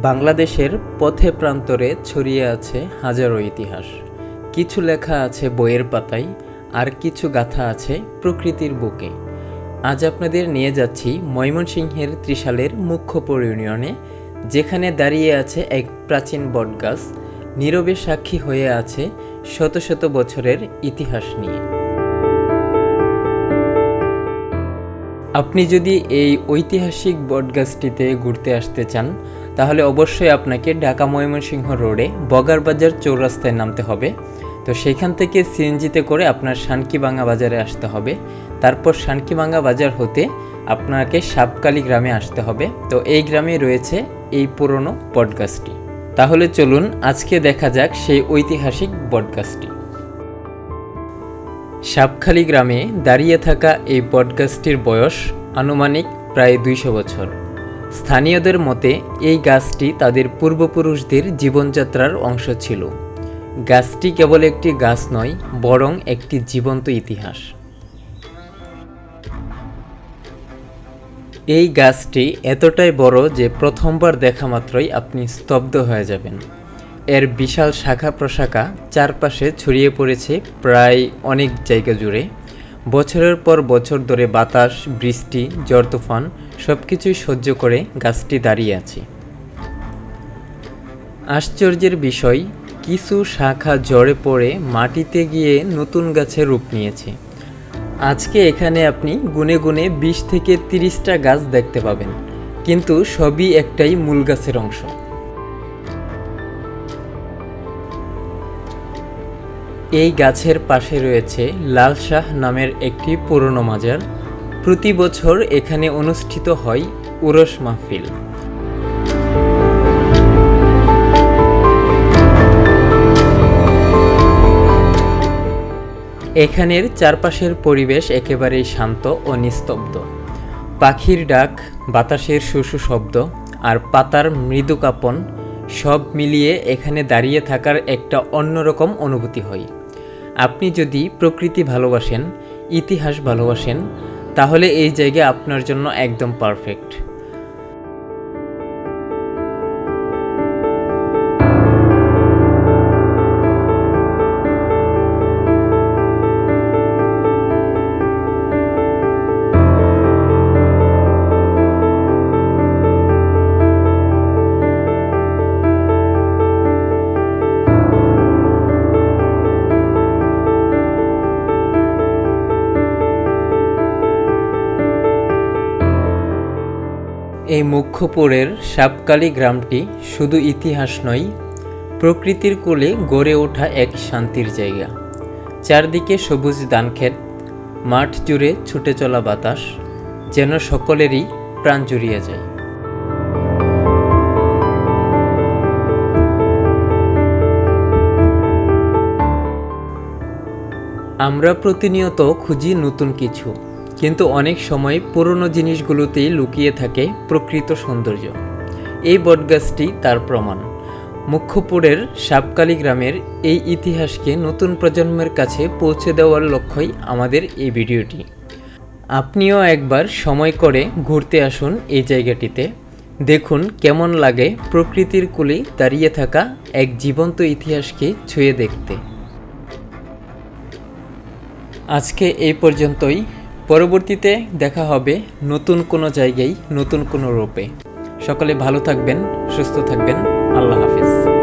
বাংলাদেশের পথে প্রান্তরে ছড়িয়ে আছে হাজারো ইতিহাস। কিছু লেখা আছে বইয়ের পাতায়, আর কিছু গাথা আছে প্রকৃতির বুকে। আজ আপনাদের নিয়ে যাচ্ছি ময়মনসিংহের ত্রিশালের মুখ্যপুর ইউনিয়নে, যেখানে দাঁড়িয়ে আছে এক প্রাচীন বটগাছ, নীরবে সাক্ষী হয়ে আছে শত শত বছরের ইতিহাস নিয়ে। আপনি যদি এই ঐতিহাসিক বটগাছটিতে ঘুরতে আসতে চান, তাহলে অবশ্যই আপনাকে ঢাকা ময়মনসিংহ রোডে বগারবাজার চৌরাস্তায় নামতে হবে। তো সেখান থেকে সিএনজিতে করে আপনার শানকিবাঙ্গা বাজারে আসতে হবে। তারপর শানকিবাঙ্গা বাজার হতে আপনাকে সাপকালী গ্রামে আসতে হবে। তো এই গ্রামে রয়েছে এই পুরনো বটগাছটি। তাহলে চলুন আজকে দেখা যাক সেই ঐতিহাসিক বটগাছটি। সাপখালী গ্রামে দাঁড়িয়ে থাকা এই বটগাছটির বয়স আনুমানিক প্রায় 200 বছর। স্থানীয়দের মতে এই গাছটি তাদের পূর্বপুরুষদের জীবনযাত্রার অংশ ছিল। গাছটি কেবল একটি গাছ নয়, বরং একটি জীবন্ত ইতিহাস। এই গাছটি এতটাই বড় যে প্রথমবার দেখা মাত্রই আপনি স্তব্ধ হয়ে যাবেন। এর বিশাল শাখা প্রশাখা চারপাশে ছড়িয়ে পড়েছে প্রায় অনেক জায়গা জুড়ে। বছরের পর বছর ধরে বাতাস, বৃষ্টি, ঝড় তুফান সবকিছুই সহ্য করে গাছটি দাঁড়িয়ে আছে। আশ্চর্যের বিষয়, কিছু শাখা ঝরে পড়ে মাটিতে গিয়ে নতুন গাছের রূপ নিয়েছে। আজকে এখানে আপনি গুনে গুনে 20 থেকে 30টা গাছ দেখতে পাবেন, কিন্তু সবই একটাই মূল গাছের অংশ। এই গাছের পাশে রয়েছে লাল শাহ নামের একটি পুরনো মাজার। প্রতি বছর এখানে অনুষ্ঠিত হয় উরস মাহফিল। এখানের চারপাশের পরিবেশ একেবারেই শান্ত ও নিস্তব্ধ। পাখির ডাক, বাতাসের শুশু শব্দ আর পাতার মৃদু কাঁপন সব মিলিয়ে এখানে দাঁড়িয়ে থাকার একটা অন্যরকম অনুভূতি হয়। আপনি যদি প্রকৃতি ভালোবাসেন, ইতিহাস ভালোবাসেন, তাহলে এই জায়গা আপনার জন্য একদম পারফেক্ট। এই মুখ্যপুরের সাপকালী গ্রামটি শুধু ইতিহাস নয়, প্রকৃতির কোলে গড়ে ওঠা এক শান্তির জায়গা। চারদিকে সবুজ ধানক্ষেত, মাঠ জুড়ে ছুটে চলা বাতাস, যেন সকলেরই প্রাণ জুড়িয়ে যায়। আমরা প্রতিনিয়ত খুঁজি নতুন কিছু, কিন্তু অনেক সময় পুরনো জিনিসগুলোতেই লুকিয়ে থাকে প্রকৃত সৌন্দর্য। এই বটগাছটি তার প্রমাণ। মুখ্যপুরের সাপকালী গ্রামের এই ইতিহাসকে নতুন প্রজন্মের কাছে পৌঁছে দেওয়ার লক্ষ্যই আমাদের এই ভিডিওটি। আপনিও একবার সময় করে ঘুরতে আসুন এই জায়গাটিতে। দেখুন কেমন লাগে প্রকৃতির কোলে দাঁড়িয়ে থাকা এক জীবন্ত ইতিহাসকে ছুঁয়ে দেখতে। আজকে এই পর্যন্তই। পরবর্তীতে দেখা হবে নতুন কোনো জায়গায়, নতুন কোনো রূপে। সকলে ভালো থাকবেন, সুস্থ থাকবেন। আল্লাহ হাফেজ।